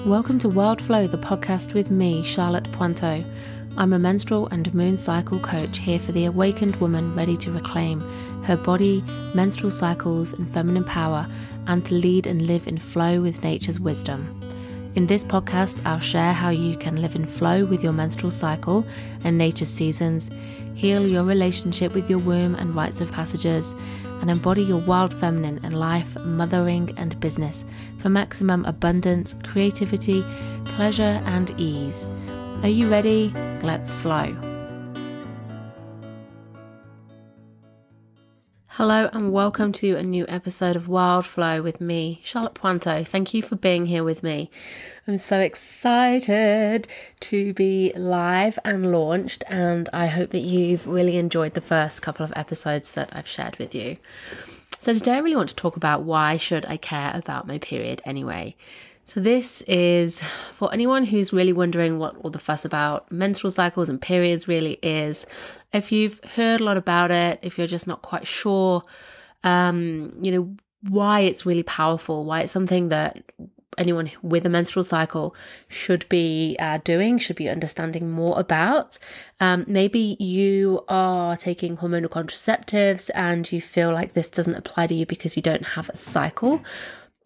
Welcome to Wild Flow, the podcast with me, Charlotte Pointeau. I'm a menstrual and moon cycle coach here for the awakened woman ready to reclaim her body, menstrual cycles, and feminine power, and to lead and live in flow with nature's wisdom. In this podcast, I'll share how you can live in flow with your menstrual cycle and nature's seasons, heal your relationship with your womb and rites of passages, and embody your wild feminine in life, mothering, and business for maximum abundance, creativity, pleasure, and ease. Are you ready? Let's flow. Hello and welcome to a new episode of Wild Flow with me, Charlotte Pointeau. Thank you for being here with me. I'm so excited to be live and launched, and I hope that you've really enjoyed the first couple of episodes that I've shared with you. So today I really want to talk about why should I care about my period anyway. So this is for anyone who's really wondering what all the fuss about menstrual cycles and periods really is. If you've heard a lot about it, if you're just not quite sure, why it's really powerful, why it's something that anyone with a menstrual cycle should be doing, should be understanding more about. Maybe you are taking hormonal contraceptives and you feel like this doesn't apply to you because you don't have a cycle.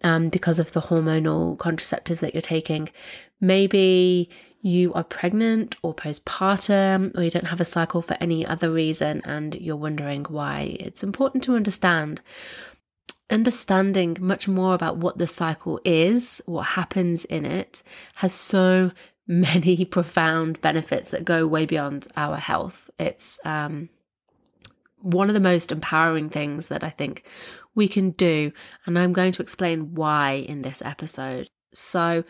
Because of the hormonal contraceptives that you're taking. Maybe you are pregnant or postpartum, or you don't have a cycle for any other reason, and you're wondering why. It's important to understand. Understanding much more about what the cycle is, what happens in it, has so many profound benefits that go way beyond our health. It's one of the most empowering things that I think we can do, and I'm going to explain why in this episode. So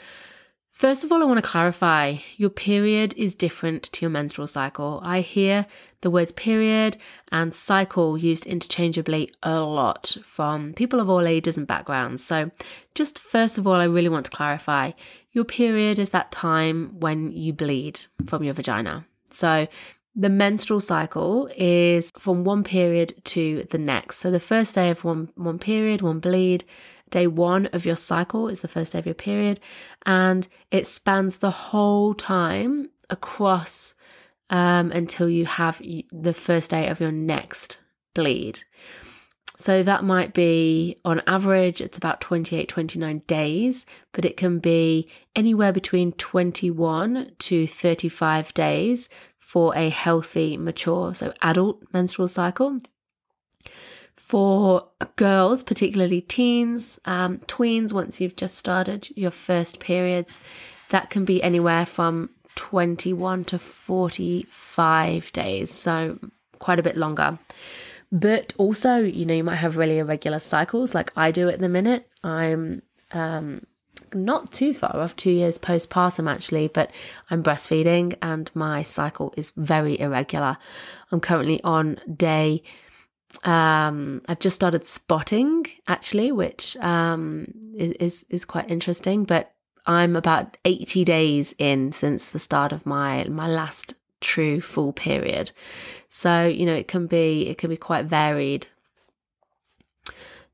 first of all, I want to clarify, your period is different to your menstrual cycle. I hear the words period and cycle used interchangeably a lot from people of all ages and backgrounds. So just first of all, I really want to clarify, your period is that time when you bleed from your vagina. So the menstrual cycle is from one period to the next. So the first day of one period, one bleed, day one of your cycle is the first day of your period, and it spans the whole time across until you have the first day of your next bleed. So that might be, on average, it's about 28, 29 days, but it can be anywhere between 21 to 35 days for a healthy, mature, so adult menstrual cycle. For girls, particularly teens, tweens, once you've just started your first periods, that can be anywhere from 21 to 45 days, so quite a bit longer. But also, you might have really irregular cycles like I do at the minute. I'm not too far off, 2 years postpartum actually, but I'm breastfeeding and my cycle is very irregular. I'm currently on day, I've just started spotting actually, which is quite interesting, but I'm about 80 days in since the start of my last true full period. So, it can be quite varied.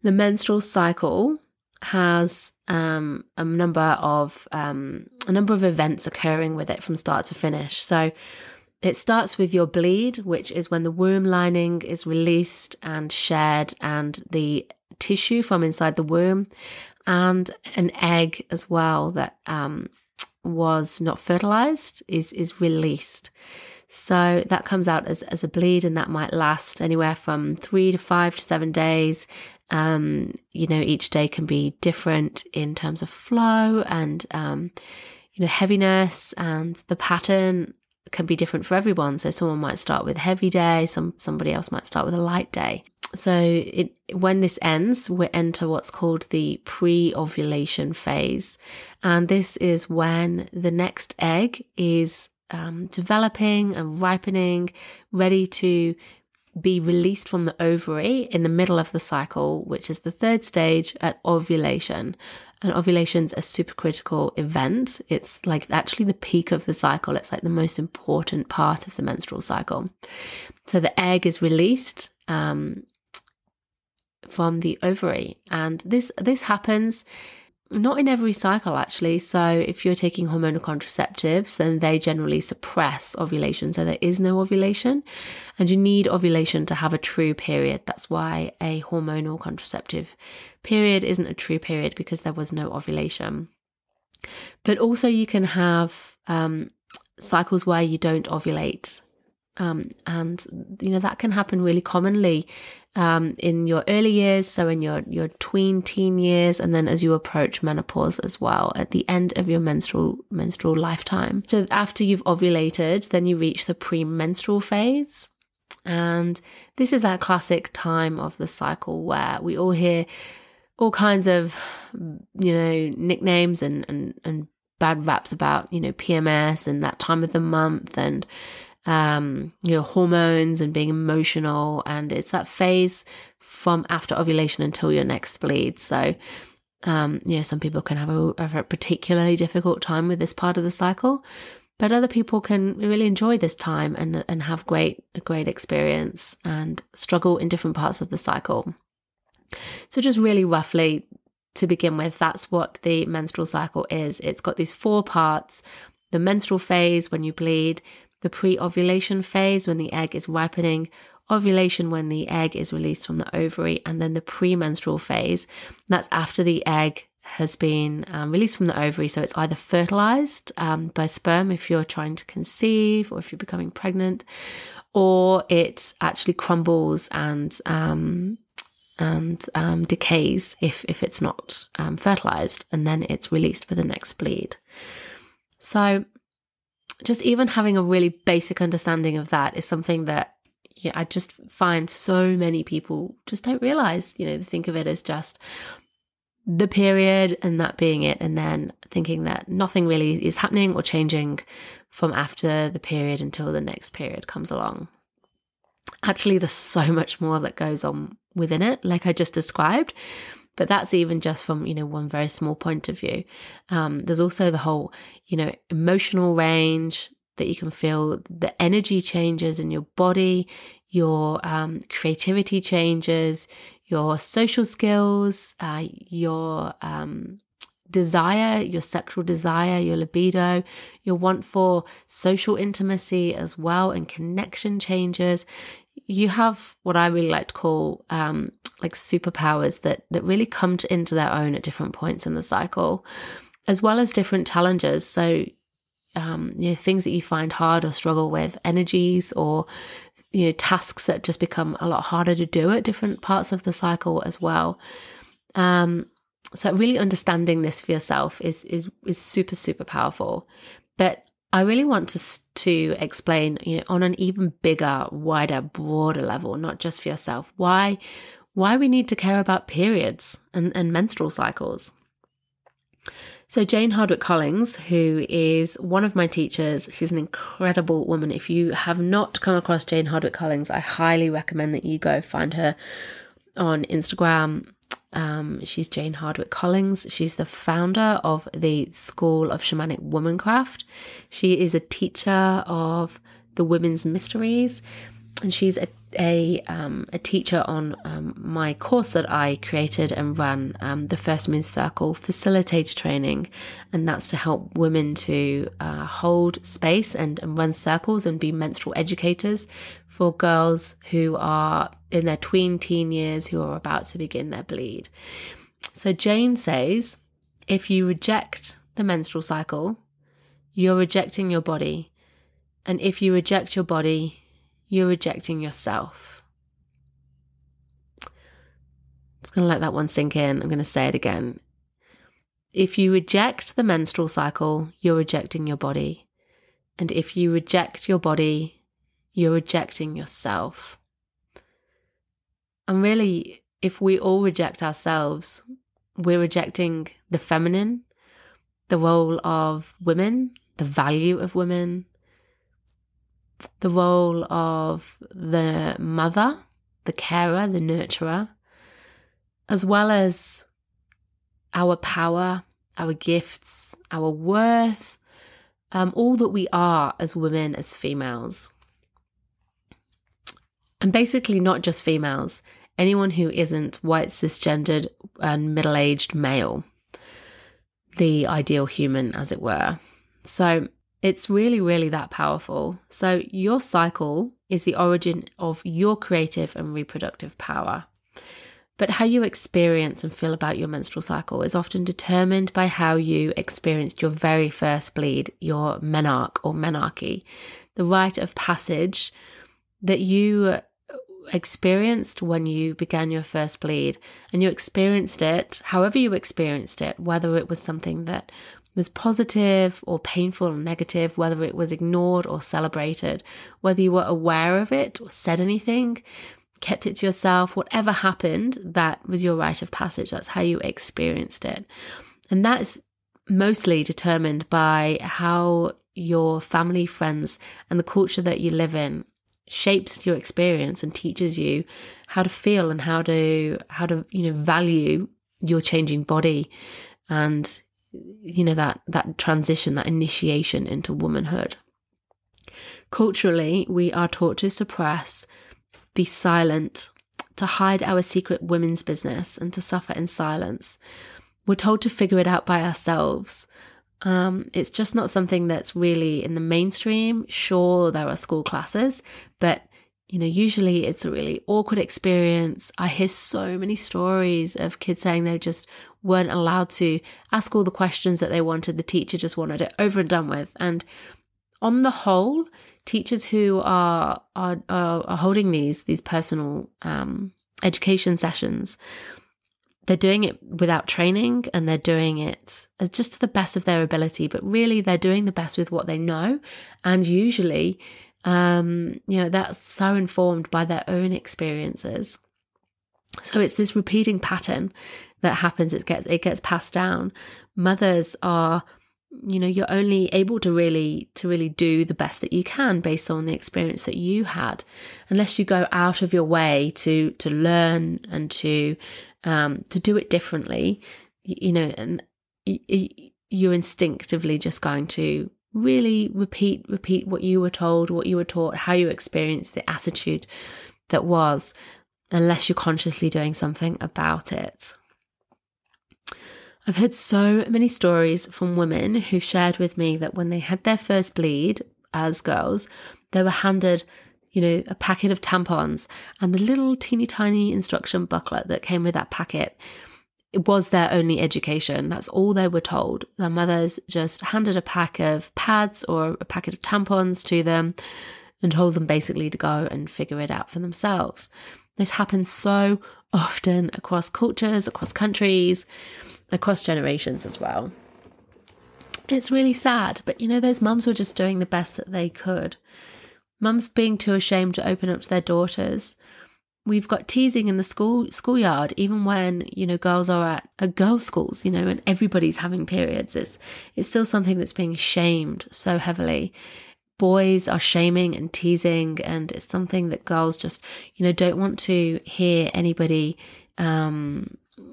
The menstrual cycle has a number of events occurring with it from start to finish. So it starts with your bleed, which is when the womb lining is released and shed, and the tissue from inside the womb, and an egg as well that was not fertilized is released. So that comes out as a bleed, and that might last anywhere from 3 to 5 to 7 days. Each day can be different in terms of flow and, heaviness, and the pattern can be different for everyone. So someone might start with a heavy day, somebody else might start with a light day. So when this ends, we enter what's called the pre-ovulation phase. And this is when the next egg is developing and ripening, ready to be released from the ovary in the middle of the cycle, which is the third stage at ovulation. And ovulation's a supercritical event. It's like actually the peak of the cycle. It's like the most important part of the menstrual cycle. So the egg is released from the ovary, and this happens Not in every cycle, actually. So if you're taking hormonal contraceptives, then they generally suppress ovulation. So there is no ovulation, and you need ovulation to have a true period. That's why a hormonal contraceptive period isn't a true period, because there was no ovulation. But also you can have cycles where you don't ovulate. And, that can happen really commonly in your early years, so in your teen years, and then as you approach menopause as well, at the end of your menstrual lifetime. So after you've ovulated, then you reach the premenstrual phase. And this is that classic time of the cycle where we all hear all kinds of, nicknames and bad raps about, PMS and that time of the month, and hormones and being emotional. And it's that phase from after ovulation until your next bleed. So, some people can have a particularly difficult time with this part of the cycle, but other people can really enjoy this time and have a great experience, and struggle in different parts of the cycle. So just really roughly to begin with, that's what the menstrual cycle is. It's got these 4 parts: the menstrual phase when you bleed, the pre-ovulation phase when the egg is ripening, ovulation when the egg is released from the ovary, and then the premenstrual phase. That's after the egg has been released from the ovary. So it's either fertilized by sperm if you're trying to conceive or if you're becoming pregnant, or it actually crumbles and decays if it's not fertilized, and then it's released for the next bleed. So just even having a really basic understanding of that is something that I just find so many people just don't realize. They think of it as just the period and that being it, and then thinking that nothing really is happening or changing from after the period until the next period comes along. Actually, there's so much more that goes on within it, like I just described, but that's even just from, one very small point of view. There's also the whole, emotional range that you can feel, the energy changes in your body, your creativity changes, your social skills, your desire, your sexual desire, your libido, your want for social intimacy as well, and connection changes. You have what I really like to call like superpowers that really come into their own at different points in the cycle, as well as different challenges. So, things that you find hard or struggle with, energies or, tasks that just become a lot harder to do at different parts of the cycle as well. So really understanding this for yourself is super, super powerful. But I really want to explain, on an even bigger, wider, broader level, not just for yourself, why we need to care about periods and menstrual cycles. So Jane Hardwicke Collins, who is one of my teachers, she's an incredible woman. If you have not come across Jane Hardwicke Collins, I highly recommend that you go find her on Instagram. She's Jane Hardwicke Collins. She's the founder of the School of Shamanic Womancraft. She is a teacher of the Women's Mysteries, and she's a teacher on my course that I created and run, the First Moon Circle Facilitator Training, and that's to help women to hold space and run circles and be menstrual educators for girls who are in their teen years who are about to begin their bleed. So Jane says, if you reject the menstrual cycle, you're rejecting your body, and if you reject your body, you're rejecting yourself. Just going to let that one sink in. I'm going to say it again. If you reject the menstrual cycle, you're rejecting your body. And if you reject your body, you're rejecting yourself. And really, if we all reject ourselves, we're rejecting the feminine, the role of women, the value of women, the role of the mother, the carer, the nurturer, as well as our power, our gifts, our worth, all that we are as women, as females. And basically not just females, anyone who isn't white, cisgendered and middle-aged male. the ideal human, as it were. So it's really, really that powerful. So your cycle is the origin of your creative and reproductive power. But how you experience and feel about your menstrual cycle is often determined by how you experienced your very first bleed, your menarche or menarche, the rite of passage that you experienced when you began your first bleed. And you experienced it however you experienced it, whether it was something that was positive or painful or negative, whether it was ignored or celebrated, whether you were aware of it or said anything, kept it to yourself, whatever happened, that was your rite of passage. That's how you experienced it. And that's mostly determined by how your family, friends, and the culture that you live in shapes your experience and teaches you how to feel and how to value your changing body and that transition, that initiation into womanhood. Culturally, we are taught to suppress, be silent, to hide our secret women's business, and to suffer in silence. We're told to figure it out by ourselves. It's just not something that's really in the mainstream. Sure, there are school classes, but usually it's a really awkward experience. I hear so many stories of kids saying they just weren't allowed to ask all the questions that they wanted. The teacher just wanted it over and done with. And on the whole, teachers who are holding these personal education sessions, they're doing it without training, and they're doing it as just to the best of their ability, but really they're doing the best with what they know. And usually, that's so informed by their own experiences. So it's this repeating pattern that happens. It gets passed down. Mothers are, you're only able to really do the best that you can based on the experience that you had, unless you go out of your way to learn and to do it differently, and you're instinctively just going to really repeat what you were told, what you were taught, how you experienced the attitude that was, unless you're consciously doing something about it. I've heard so many stories from women who've shared with me that when they had their first bleed as girls, they were handed a packet of tampons, and the little teeny tiny instruction booklet that came with that packet, it was their only education. That's all they were told. Their mothers just handed a pack of pads or a packet of tampons to them and told them basically to go and figure it out for themselves. This happens so often across cultures, across countries, across generations as well. It's really sad, but those mums were just doing the best that they could. Mums being too ashamed to open up to their daughters. We've got teasing in the schoolyard, even when, girls are at girls' schools, and everybody's having periods. It's still something that's being shamed so heavily. Boys are shaming and teasing, and it's something that girls just, don't want to hear anybody.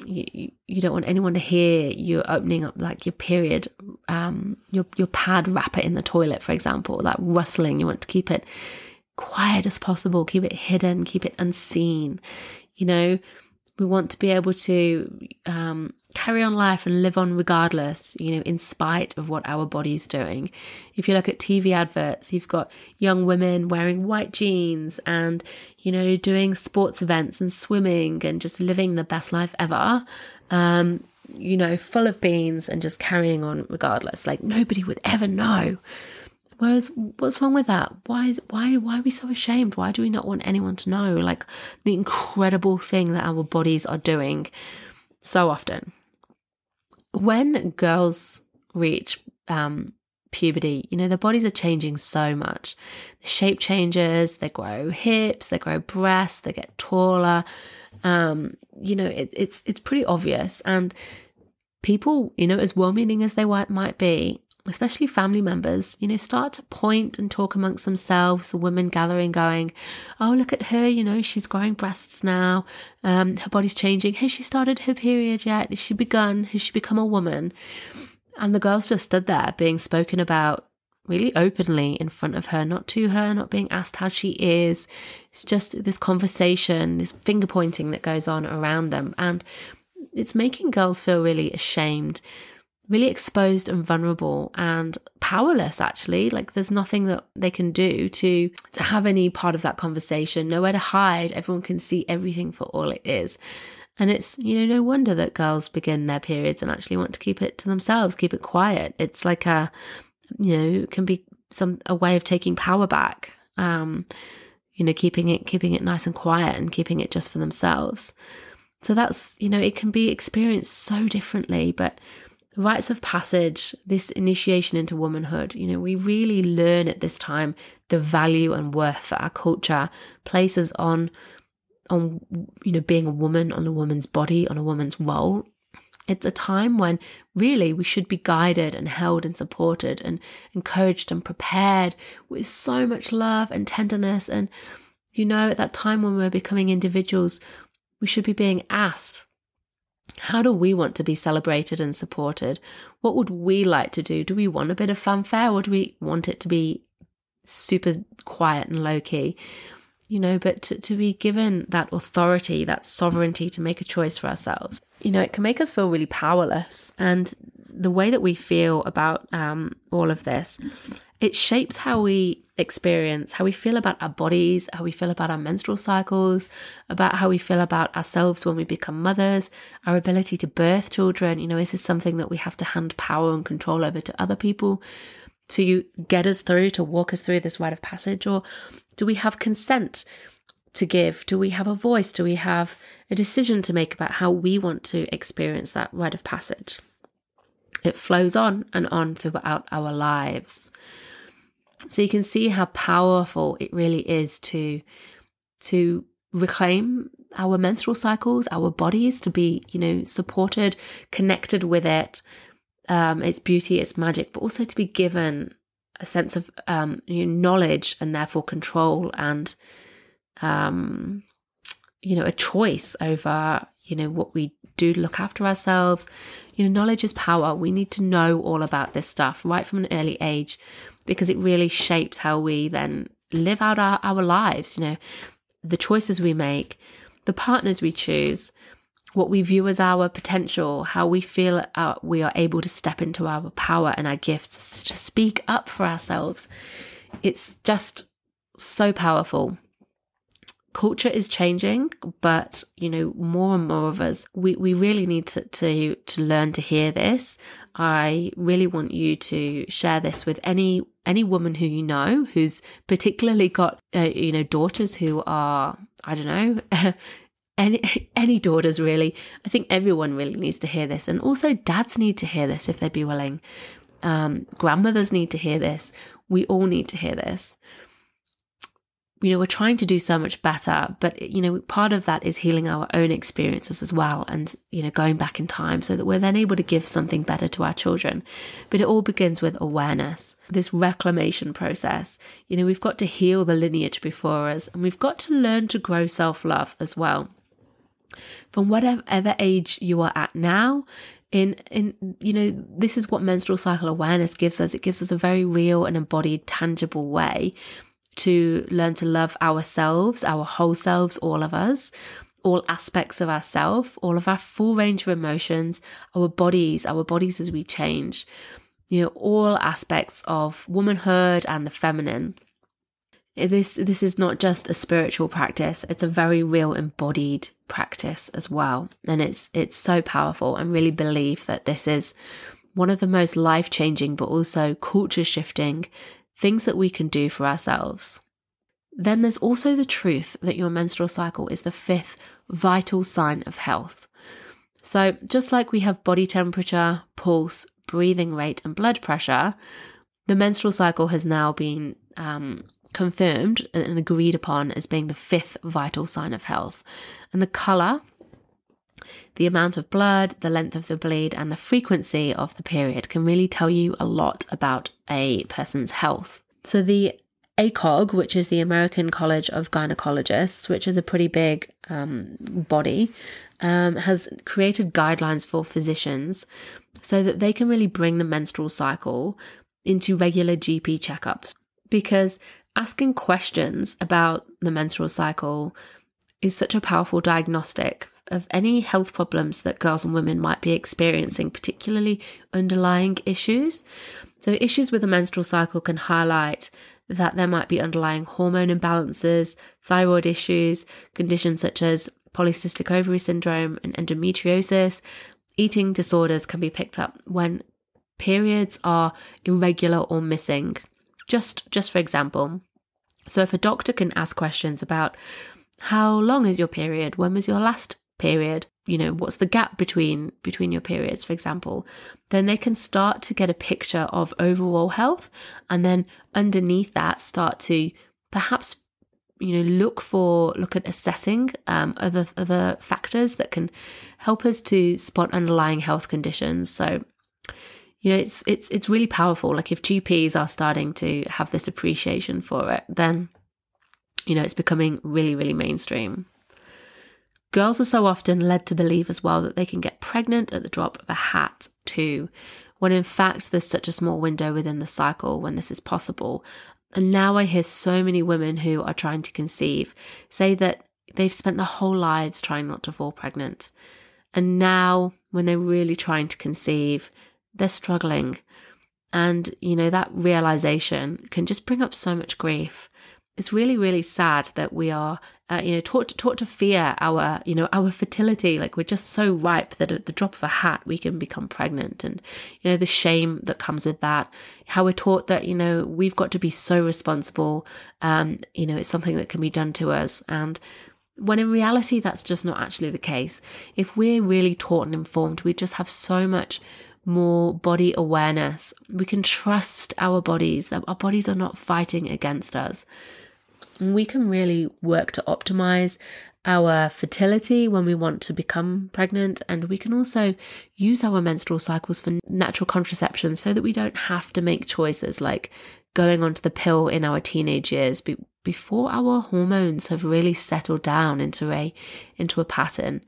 You don't want anyone to hear you opening up like your period, your pad wrapper in the toilet, for example, that rustling. You want to keep it quiet as possible, keep it hidden, keep it unseen. We want to be able to carry on life and live on regardless, in spite of what our body's doing. If you look at TV adverts, you've got young women wearing white jeans and, doing sports events and swimming and just living the best life ever, full of beans and just carrying on regardless. Like nobody would ever know. Whereas, what's wrong with that? Why are we so ashamed? Why do we not want anyone to know, like, the incredible thing that our bodies are doing so often? When girls reach puberty, their bodies are changing so much. The shape changes, they grow hips, they grow breasts, they get taller. It's pretty obvious. And people, as well-meaning as they might be, especially family members, start to point and talk amongst themselves, the women gathering going, oh, look at her, she's growing breasts now, her body's changing, has she started her period yet, has she become a woman? And the girls just stood there being spoken about really openly in front of her, not to her, not being asked how she is. It's just this conversation, this finger pointing that goes on around them, and it's making girls feel really ashamed. really exposed and vulnerable and powerless, actually. Like there's nothing that they can do to have any part of that conversation, nowhere to hide. Everyone can see everything for all it is. And it's, no wonder that girls begin their periods and actually want to keep it to themselves, keep it quiet. It's like can be a way of taking power back, keeping it nice and quiet and keeping it just for themselves. So that's, it can be experienced so differently, but rites of passage, this initiation into womanhood, we really learn at this time the value and worth that our culture places on being a woman, on a woman's body, on a woman's role. It's a time when really we should be guided and held and supported and encouraged and prepared with so much love and tenderness. And, at that time when we're becoming individuals, we should be being asked, how do we want to be celebrated and supported? What would we like to do? Do we want a bit of fanfare, or do we want it to be super quiet and low key? But to be given that authority, that sovereignty to make a choice for ourselves, it can make us feel really powerless. And the way that we feel about all of this, it shapes how we experience, how we feel about our bodies, how we feel about our menstrual cycles, about how we feel about ourselves when we become mothers, our ability to birth children. Is this something that we have to hand power and control over to other people to get us through, to walk us through this rite of passage? Or do we have consent to give? Do we have a voice? Do we have a decision to make about how we want to experience that rite of passage? It flows on and on throughout our lives. So you can see how powerful it really is to reclaim our menstrual cycles, our bodies, to be, supported, connected with it, its beauty, its magic, but also to be given a sense of knowledge and therefore control and a choice over what we do to look after ourselves. Knowledge is power. We need to know all about this stuff right from an early age, because it really shapes how we then live out our lives. The choices we make, the partners we choose, what we view as our potential, how we feel we are able to step into our power and our gifts, to speak up for ourselves. It's just so powerful. Culture is changing, but more and more of us, we really need to learn to hear this. I really want you to share this with any woman who who's particularly got daughters who are, I don't know, any daughters really. I think everyone really needs to hear this, and also dads need to hear this if they'd be willing. Grandmothers need to hear this. We all need to hear this. We're trying to do so much better, but part of that is healing our own experiences as well, and going back in time so that we're then able to give something better to our children. But it all begins with awareness, this reclamation process. We've got to heal the lineage before us, and we've got to learn to grow self-love as well. From whatever age you are at now, this is what menstrual cycle awareness gives us. It gives us a very real and embodied, tangible way to learn to love ourselves, our whole selves, all of us, all aspects of ourselves, all of our full range of emotions, our bodies as we change, all aspects of womanhood and the feminine. This is not just a spiritual practice, it's a very real embodied practice as well. And it's so powerful. I really believe that this is one of the most life-changing but also culture-shifting things that we can do for ourselves. Then there's also the truth that your menstrual cycle is the 5th vital sign of health. So just like we have body temperature, pulse, breathing rate, and blood pressure, the menstrual cycle has now been confirmed and agreed upon as being the 5th vital sign of health. And the colour, the amount of blood, the length of the bleed, and the frequency of the period can really tell you a lot about a person's health. So the ACOG, which is the American College of Gynecologists, which is a pretty big body, has created guidelines for physicians so that they can really bring the menstrual cycle into regular GP checkups. Because asking questions about the menstrual cycle is such a powerful diagnostic of any health problems that girls and women might be experiencing, particularly underlying issues. So issues with the menstrual cycle can highlight that there might be underlying hormone imbalances, thyroid issues, conditions such as polycystic ovary syndrome and endometriosis. Eating disorders can be picked up when periods are irregular or missing. Just for example, so if a doctor can ask questions about how long is your period, when was your last period, what's the gap between your periods, for example, then they can start to get a picture of overall health, and then underneath that start to perhaps look at assessing other factors that can help us to spot underlying health conditions. So it's really powerful. Like if GPs are starting to have this appreciation for it, then it's becoming really, really mainstream. Girls are so often led to believe as well that they can get pregnant at the drop of a hat too, when in fact there's such a small window within the cycle when this is possible. And now I hear so many women who are trying to conceive say that they've spent their whole lives trying not to fall pregnant. And now when they're really trying to conceive, they're struggling. And, that realization can just bring up so much grief. It's really, really sad that we are, taught to fear our fertility. Like we're just so ripe that at the drop of a hat, we can become pregnant. And, the shame that comes with that, how we're taught that, we've got to be so responsible. It's something that can be done to us. And when in reality, that's just not actually the case. If we're really taught and informed, we just have so much more body awareness. We can trust our bodies, that our bodies are not fighting against us. And we can really work to optimize our fertility when we want to become pregnant. And we can also use our menstrual cycles for natural contraception so that we don't have to make choices like going onto the pill in our teenage years before our hormones have really settled down into a pattern.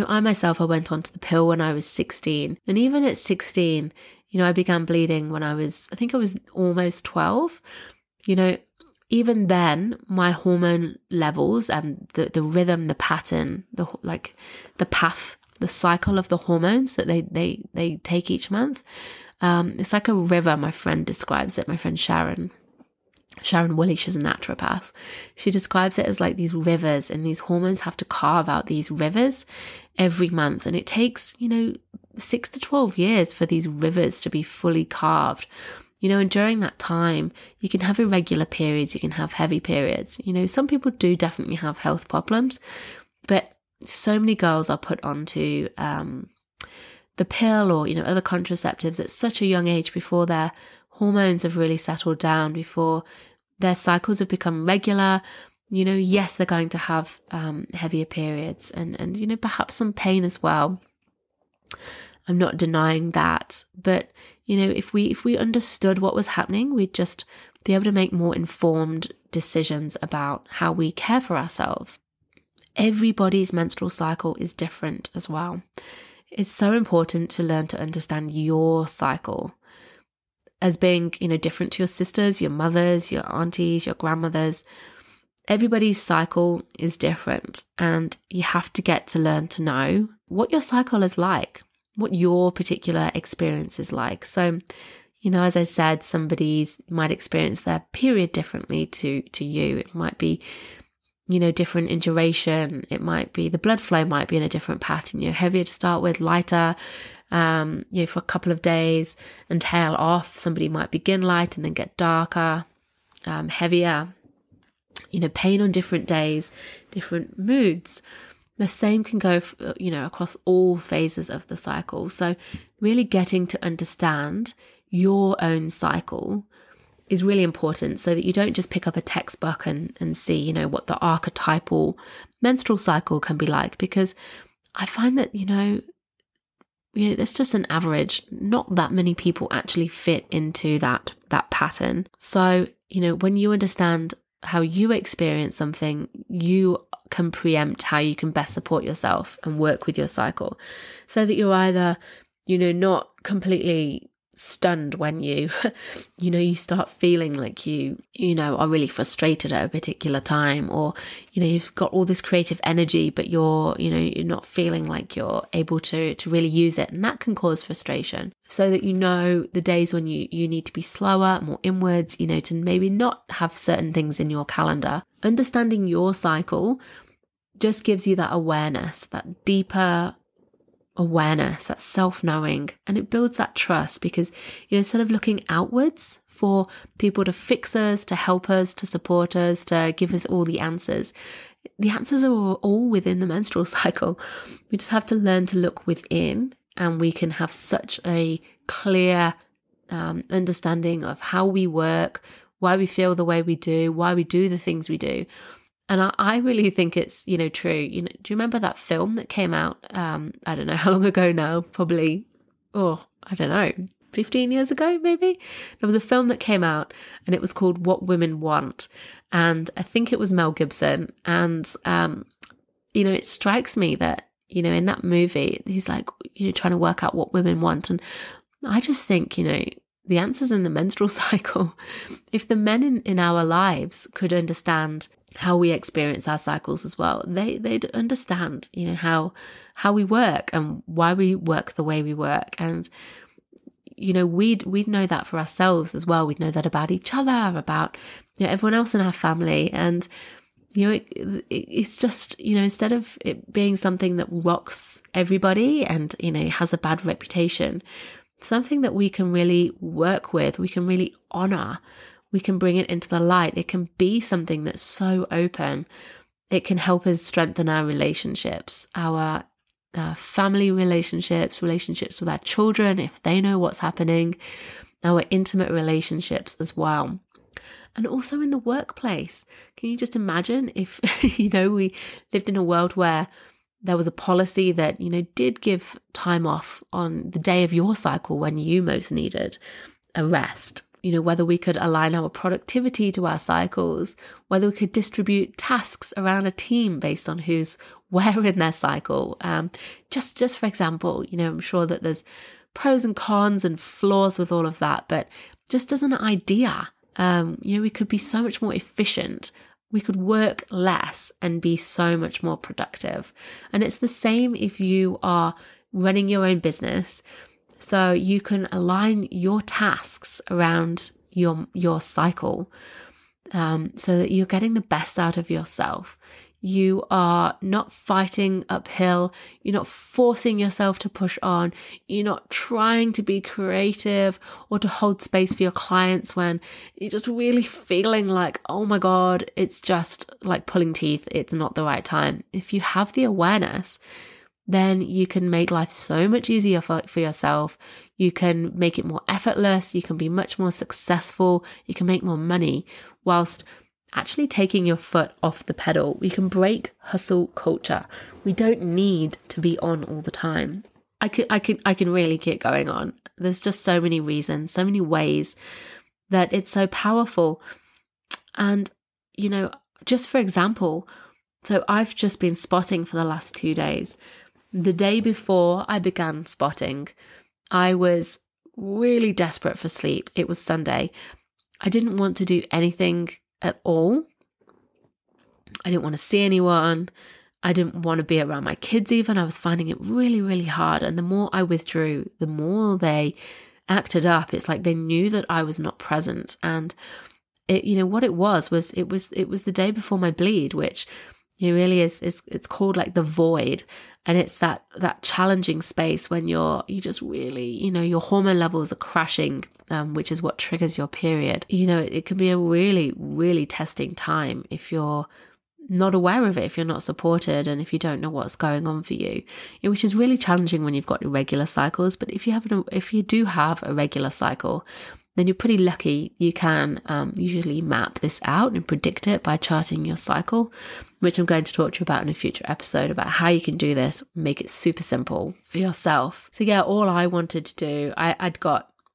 I myself, I went onto the pill when I was 16. And even at 16, I began bleeding when I was almost 12. Even then, my hormone levels and the rhythm, the pattern, the path, the cycle of the hormones that they take each month, it's like a river. My friend describes it, my friend Sharon Woolley, she's a naturopath. She describes it as like these rivers, and these hormones have to carve out these rivers every month. And it takes, 6 to 12 years for these rivers to be fully carved. And during that time, you can have irregular periods, you can have heavy periods. Some people do definitely have health problems, but so many girls are put onto the pill or, other contraceptives at such a young age before their hormones have really settled down, before their cycles have become regular. Yes, they're going to have heavier periods and perhaps some pain as well. I'm not denying that. But, if we understood what was happening, we'd just be able to make more informed decisions about how we care for ourselves. Everybody's menstrual cycle is different as well. It's so important to learn to understand your cycle as being, different to your sisters, your mothers, your aunties, your grandmothers. Everybody's cycle is different, and you have to get to learn to know what your cycle is like, what your particular experience is like. So, as I said, somebody's might experience their period differently to you. It might be, different in duration. It might be the blood flow might be in a different pattern. Heavier to start with, lighter, for a couple of days and tail off. Somebody might begin light and then get darker, heavier. Pain on different days, different moods. The same can go, across all phases of the cycle. So really getting to understand your own cycle is really important, so that you don't just pick up a textbook and see, what the archetypal menstrual cycle can be like. Because I find that, it's just an average. Not that many people actually fit into that pattern. So, when you understand how you experience something, you can preempt how you can best support yourself and work with your cycle, so that you're either, not completely stunned when you you start feeling like you are really frustrated at a particular time, or you've got all this creative energy, but you're not feeling like you're able to really use it, and that can cause frustration. So that the days when you need to be slower, more inwards, to maybe not have certain things in your calendar. Understanding your cycle just gives you that awareness, that deeper awareness, that self-knowing, and it builds that trust, because instead of looking outwards for people to fix us, to help us, to support us, to give us all the answers are all within the menstrual cycle. We just have to learn to look within, and we can have such a clear understanding of how we work, why we feel the way we do, why we do the things we do. And I really think it's, true. Do you remember that film that came out, I don't know how long ago now, probably, 15 years ago, maybe? There was a film that came out, and it was called What Women Want. And I think it was Mel Gibson. And, it strikes me that, in that movie, he's like, trying to work out what women want. And I just think, the answer's in the menstrual cycle. If the men in our lives could understand how we experience our cycles as well, they'd understand, how we work and why we work the way we work. And, we'd know that for ourselves as well. We'd know that about each other, about, everyone else in our family. And, it's just, instead of it being something that rocks everybody and, has a bad reputation, something that we can really work with, we can really honor, we can bring it into the light. It can be something that's so open. It can help us strengthen our relationships, our family relationships with our children, if they know what's happening, our intimate relationships as well. And also in the workplace. Can you just imagine if, we lived in a world where there was a policy that, did give time off on the day of your cycle when you most needed a rest? Whether we could align our productivity to our cycles, whether we could distribute tasks around a team based on who's where in their cycle. Just for example, I'm sure that there's pros and cons and flaws with all of that, but just as an idea, we could be so much more efficient. We could work less and be so much more productive. And it's the same if you are running your own business. So you can align your tasks around your cycle, so that you're getting the best out of yourself. You are not fighting uphill. You're not forcing yourself to push on. You're not trying to be creative or to hold space for your clients when you're just really feeling like, oh my God, it's just like pulling teeth. It's not the right time. If you have the awareness, then you can make life so much easier for yourself. You can make it more effortless. You can be much more successful. You can make more money whilst actually taking your foot off the pedal. We can break hustle culture. We don't need to be on all the time. I can really keep going on. There's just so many reasons, so many ways that it's so powerful. And, just for example, so I've just been spotting for the last 2 days. The day before I began spotting, I was really desperate for sleep. It was Sunday. I didn't want to do anything at all. I didn't want to see anyone. I didn't want to be around my kids even. I was finding it really, really hard. And the more I withdrew, the more they acted up. It's like they knew that I was not present. And it, what it was the day before my bleed, which really is it's called like the void. And it's that challenging space when you just really, your hormone levels are crashing, which is what triggers your period. It can be a really, really testing time if you're not aware of it, if you're not supported, and if you don't know what's going on for you, which is really challenging when you've got irregular cycles. But if you do have a regular cycle, then you're pretty lucky. You can usually map this out and predict it by charting your cycle, which I'm going to talk to you about in a future episode about how you can do this, make it super simple for yourself. So yeah, all I wanted to do,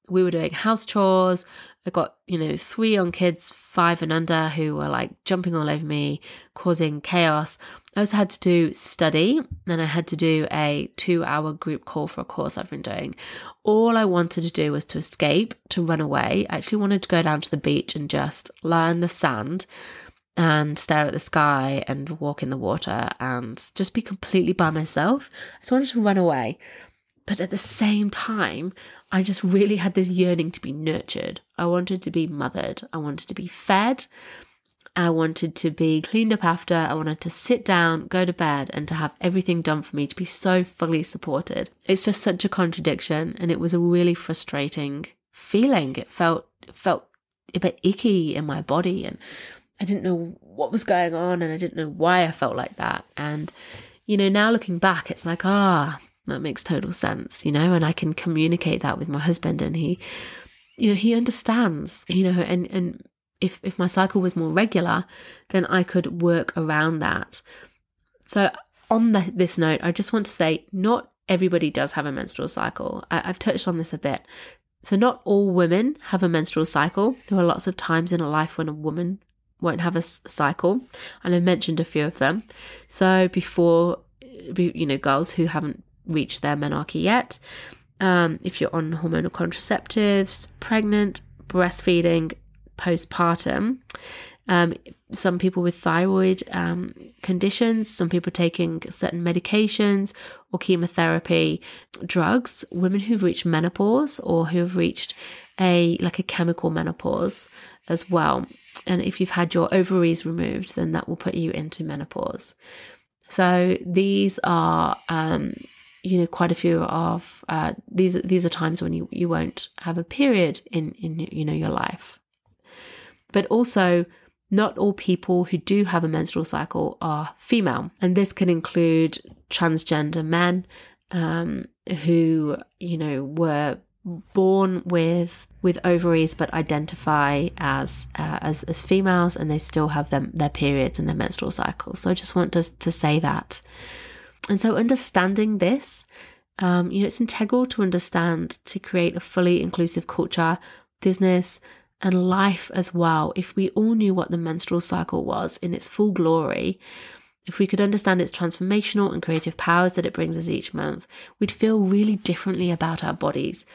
we were doing house chores, I got, 3 young kids, 5 and under, who were like jumping all over me, causing chaos. I also had to do study, and I had to do a 2-hour group call for a course I've been doing. All I wanted to do was to escape, to run away. I actually wanted to go down to the beach and just lie in the sand and stare at the sky and walk in the water and just be completely by myself. I just wanted to run away. But at the same time, I just really had this yearning to be nurtured. I wanted to be mothered. I wanted to be fed. I wanted to be cleaned up after. I wanted to sit down, go to bed, and to have everything done for me, to be so fully supported. It's just such a contradiction, and it was a really frustrating feeling. It felt a bit icky in my body, and I didn't know what was going on, and I didn't know why I felt like that. And, now looking back, it's like, that makes total sense, and I can communicate that with my husband, and he understands, and if my cycle was more regular, then I could work around that. So on this note, I just want to say, not everybody does have a menstrual cycle. I've touched on this a bit. So not all women have a menstrual cycle. There are lots of times in a life when a woman won't have a cycle, and I've mentioned a few of them. So before, girls who haven't reached their menarche yet, if you're on hormonal contraceptives, pregnant, breastfeeding, postpartum, some people with thyroid conditions, some people taking certain medications or chemotherapy, drugs, women who've reached menopause or who have reached a chemical menopause as well. And if you've had your ovaries removed, then that will put you into menopause. So these are, quite a few of these are times when you won't have a period in your life. But also, not all people who do have a menstrual cycle are female, and this can include transgender men who were born with ovaries but identify as females, and they still have their periods and their menstrual cycles. So I just want to say that. And so understanding this, it's integral to understand, to create a fully inclusive culture, business, and life as well. If we all knew what the menstrual cycle was in its full glory, if we could understand its transformational and creative powers that it brings us each month, we'd feel really differently about our bodies.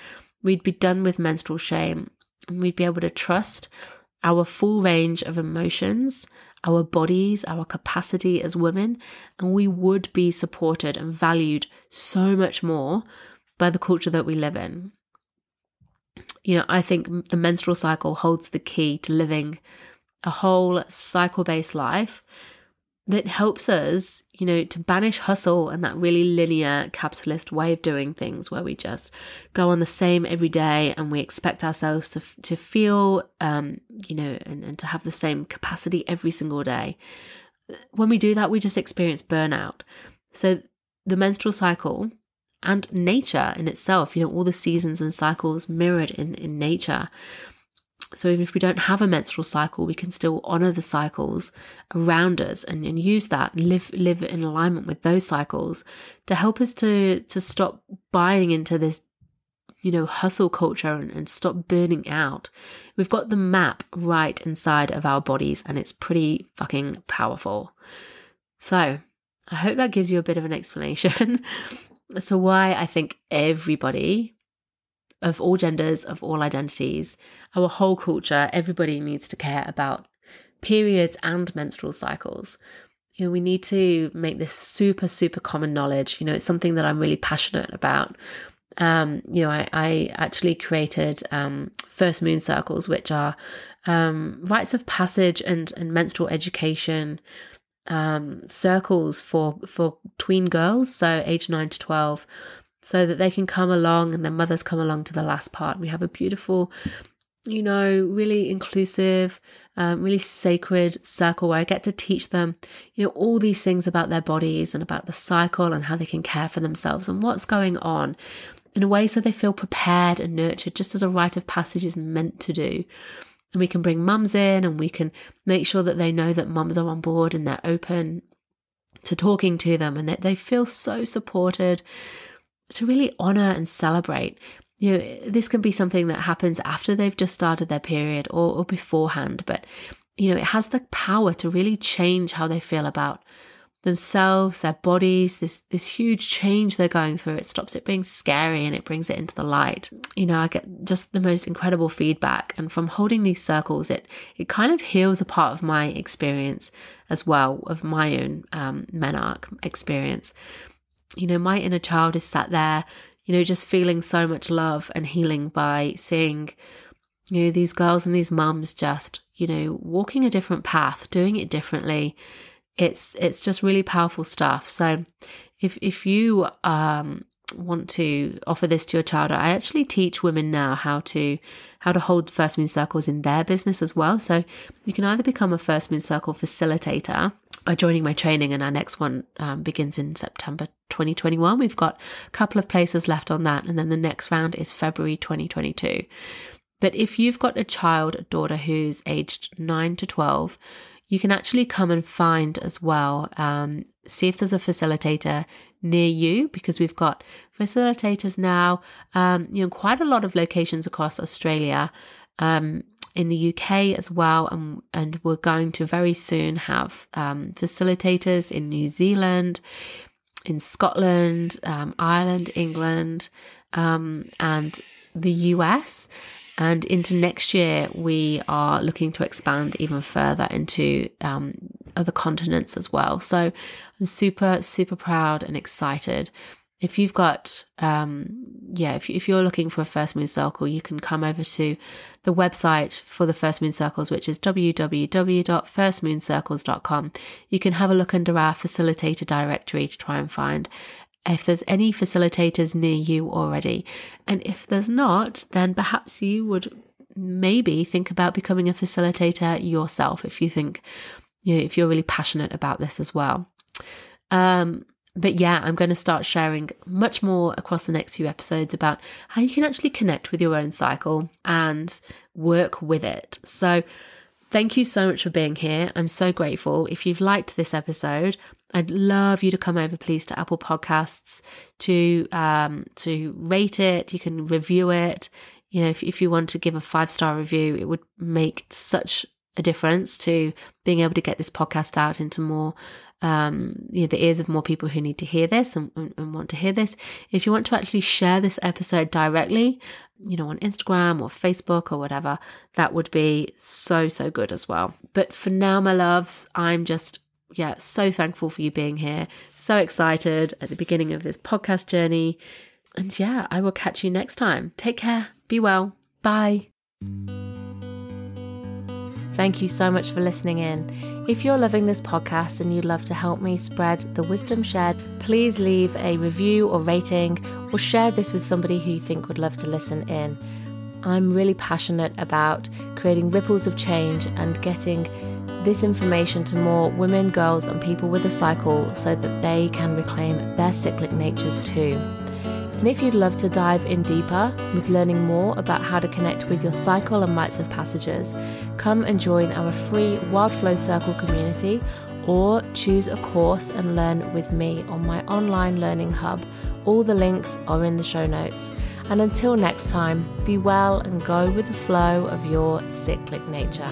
We'd be done with menstrual shame, and we'd be able to trust our full range of emotions, our bodies, our capacity as women, and we would be supported and valued so much more by the culture that we live in. I think the menstrual cycle holds the key to living a whole cycle-based life that helps us, to banish hustle and that really linear capitalist way of doing things where we just go on the same every day and we expect ourselves to feel, and to have the same capacity every single day. When we do that, we just experience burnout. So the menstrual cycle and nature in itself, all the seasons and cycles mirrored in nature. So even if we don't have a menstrual cycle, we can still honor the cycles around us and use that and live in alignment with those cycles to help us to stop buying into this, hustle culture and stop burning out. We've got the map right inside of our bodies, and it's pretty fucking powerful. So I hope that gives you a bit of an explanation as to why I think everybody of all genders, of all identities, our whole culture, everybody needs to care about periods and menstrual cycles. We need to make this super, super common knowledge. It's something that I'm really passionate about. I actually created first moon circles, which are rites of passage and menstrual education circles for tween girls, so age 9 to 12, so that they can come along and their mothers come along to the last part. We have a beautiful, really inclusive, really sacred circle where I get to teach them, all these things about their bodies and about the cycle and how they can care for themselves and what's going on in a way so they feel prepared and nurtured, just as a rite of passage is meant to do. And we can bring mums in and we can make sure that they know that mums are on board and they're open to talking to them and that they feel so supported, to really honor and celebrate. this can be something that happens after they've just started their period or beforehand, but it has the power to really change how they feel about themselves, their bodies, this huge change they're going through. It stops it being scary and it brings it into the light. I get just the most incredible feedback, and from holding these circles, it kind of heals a part of my experience as well, of my own menarche experience. My inner child is sat there, just feeling so much love and healing by seeing, these girls and these mums just, walking a different path, doing it differently. It's just really powerful stuff. So if you want to offer this to your child, I actually teach women now how to hold first moon circles in their business as well. So you can either become a first moon circle facilitator by joining my training, and our next one begins in September 2021. We've got a couple of places left on that, and then the next round is February 2022. But if you've got a daughter who's aged 9 to 12, you can actually come and find as well, see if there's a facilitator near you, because we've got facilitators now, quite a lot of locations across Australia, in the UK as well. And we're going to very soon have facilitators in New Zealand, in Scotland, Ireland, England, and the US. And into next year, we are looking to expand even further into other continents as well. So I'm super, super proud and excited. If you've got, if you're looking for a first moon circle, you can come over to the website for the first moon circles, which is www.firstmooncircles.com. You can have a look under our facilitator directory to try and find if there's any facilitators near you already. And if there's not, then perhaps you would maybe think about becoming a facilitator yourself, if you think, if you're really passionate about this as well. But yeah, I'm going to start sharing much more across the next few episodes about how you can actually connect with your own cycle and work with it. So thank you so much for being here. I'm so grateful. If you've liked this episode, I'd love you to come over, please, to Apple Podcasts to rate it. You can review it. If you want to give a 5-star review, it would make such a difference to being able to get this podcast out into more, the ears of more people who need to hear this and want to hear this. If you want to actually share this episode directly, on Instagram or Facebook or whatever, that would be so, so good as well. But for now, my loves, I'm just so thankful for you being here. So excited at the beginning of this podcast journey. And I will catch you next time. Take care. Be well. Bye. Thank you so much for listening in. If you're loving this podcast and you'd love to help me spread the wisdom shared, please leave a review or rating, or share this with somebody who you think would love to listen in. I'm really passionate about creating ripples of change and getting this information to more women, girls, and people with a cycle so that they can reclaim their cyclic natures too. And if you'd love to dive in deeper with learning more about how to connect with your cycle and rites of passages, come and join our free Wild Flow Circle community, or choose a course and learn with me on my online learning hub. All the links are in the show notes. And until next time, be well and go with the flow of your cyclic nature.